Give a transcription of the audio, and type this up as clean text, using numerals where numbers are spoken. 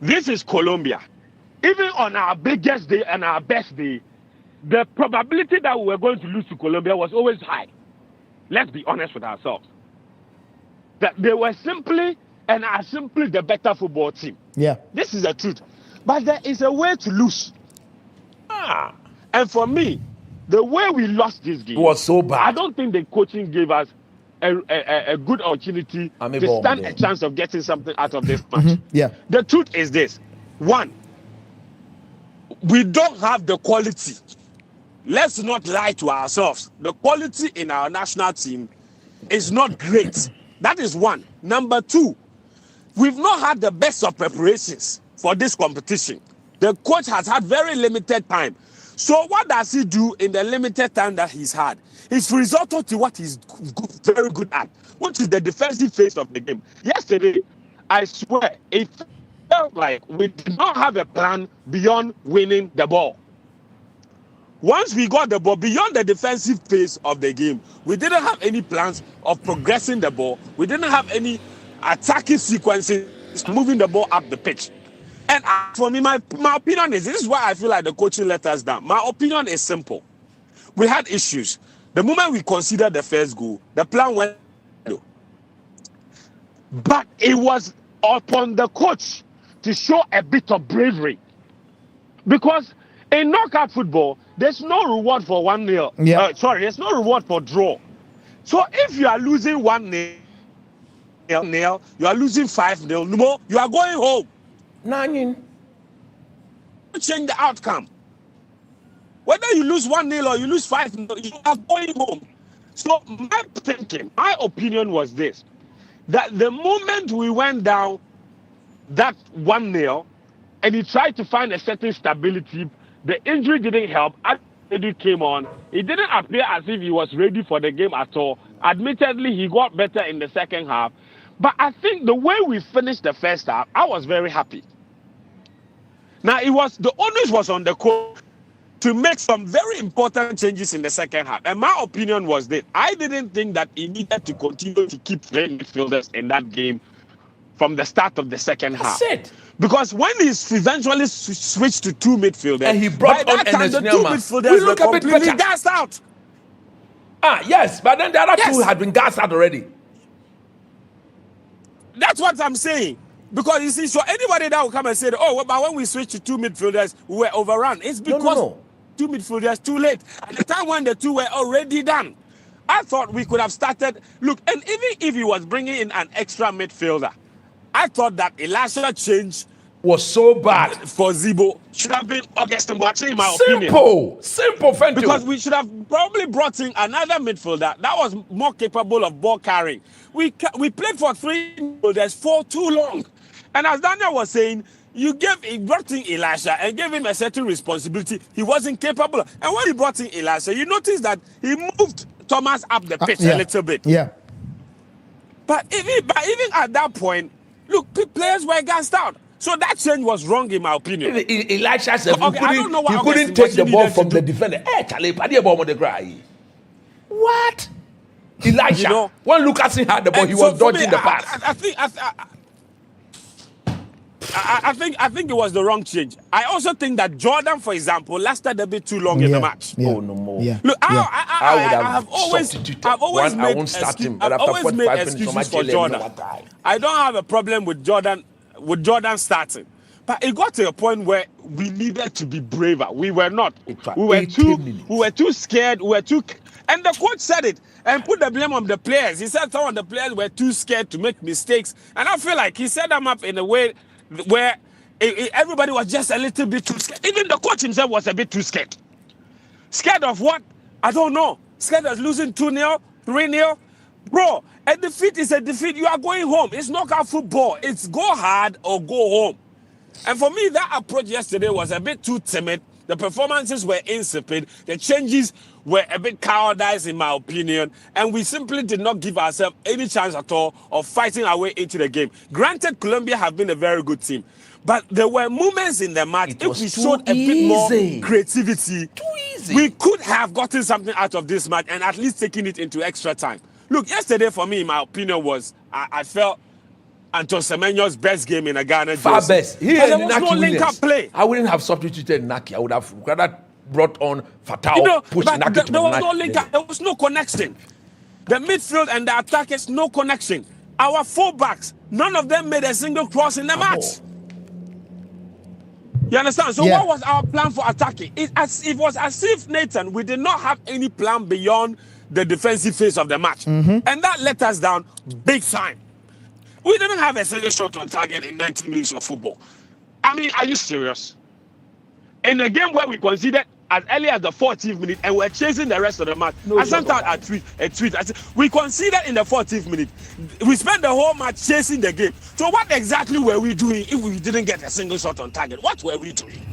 This is Colombia. Even on our biggest day and our best day, the probability that we were going to lose to Colombia was always high. Let's be honest with ourselves. That they were simply and are simply the better football team. Yeah. This is the truth. But there is a way to lose. And for me, the way we lost this game was so bad. I don't think the coaching gave us a good opportunity to stand a chance of getting something out of this match. Yeah. The truth is this. One, we don't have the quality. Let's not lie to ourselves. The quality in our national team is not great. That is one. Number two, we've not had the best of preparations for this competition. The coach has had very limited time. So what does he do in the limited time that he's had? He's resorted to what he's very good at, which is the defensive phase of the game. Yesterday, I swear, it felt like we did not have a plan beyond winning the ball. Once we got the ball beyond the defensive phase of the game, we didn't have any plans of progressing the ball. We didn't have any attacking sequences, moving the ball up the pitch. And for me, my opinion is, this is why I feel like the coaching let us down. My opinion is simple. We had issues. The moment we considered the first goal, the plan went low. But it was upon the coach to show a bit of bravery. Because in knockout football, there's no reward for 1-0. Yeah. There's no reward for draw. So if you are losing 1-0, you are losing 5-0, no, you are going home. Nine. Change the outcome. Whether you lose 1-0 or you lose 5-0, you are going home. So my thinking, my opinion was this: that the moment we went down that 1-0 and he tried to find a certain stability, the injury didn't help. As he came on, it didn't appear as if he was ready for the game at all. Admittedly, he got better in the second half. But I think the way we finished the first half, I was very happy. Now, the onus was on the coach to make some very important changes in the second half. And my opinion was that I didn't think that he needed to continue to keep playing midfielders in that game from the start of the second half. That's it. Because when he eventually switched to two midfielders, and he brought by on that time, the two midfielders were completely gassed out. Yes, but then the other two had been gassed out already. That's what I'm saying. Because you see, so anybody that will come and say, oh, but when we switched to two midfielders, we were overrun. It's because two midfielders too late. At the time when the two were already done, I thought we could have started. Look, and even if he was bringing in an extra midfielder, I thought that Elisha change was so bad for Zibo should have been Augustin Boateng, in my opinion. Simple, Fentuo. Because we should have probably brought in another midfielder that was more capable of ball carrying. We played for three midfielders for too long. And as Daniel was saying, he brought in Elisha and gave him a certain responsibility he wasn't capable of. And when he brought in Elisha, you notice that he moved Thomas up the pitch a little bit. Yeah. But even at that point, look, players were gassed out. So that change was wrong, in my opinion. Elisha said he couldn't take the ball from the defender. What? Elisha, when Lucasen had the ball, he was dodging the pass. I think it was the wrong change. I also think that Jordan, for example, lasted a bit too long in the match. Yeah. Oh no more. Yeah. Look, I have always made excuses for Jordan. I don't have a problem with Jordan starting, but it got to a point where we needed to be braver. We were not. We were too scared. And the coach said it and put the blame on the players. He said some of the players were too scared to make mistakes, and I feel like he set them up in a way where everybody was just a little bit too scared. Even the coach himself was a bit too scared. Scared of what? I don't know. Scared of losing 2-0, 3-0. Bro, a defeat is a defeat. You are going home. It's knockout football. It's go hard or go home. And for me, that approach yesterday was a bit too timid. The performances were insipid. The changes were a bit cowardice, in my opinion. And we simply did not give ourselves any chance at all of fighting our way into the game. Granted, Colombia have been a very good team. But there were moments in the match, if we showed a bit more creativity, we could have gotten something out of this match and at least taken it into extra time. Look, yesterday for me, my opinion was, I felt Anton Semenyo's best game in a Ghana far jersey. best. He But there and was no Naki link-up Williams. play. I wouldn't have substituted Naki. I would have rather brought on Fatao, You know, push but Naki to there was no Naki. link-up. There was no connection. The midfield and the attackers, no connection. Our fullbacks, none of them made a single cross in the match. You understand? So what was our plan for attacking? It was as if, Nathan, we did not have any plan beyond the defensive phase of the match. And that let us down big time. We didn't have a single shot on target in 90 minutes of football. I mean, are you serious? In a game where we conceded as early as the 14th minute and we're chasing the rest of the match. I sent out a tweet. I said, we conceded in the 14th minute. We spent the whole match chasing the game. So what exactly were we doing if we didn't get a single shot on target? What were we doing?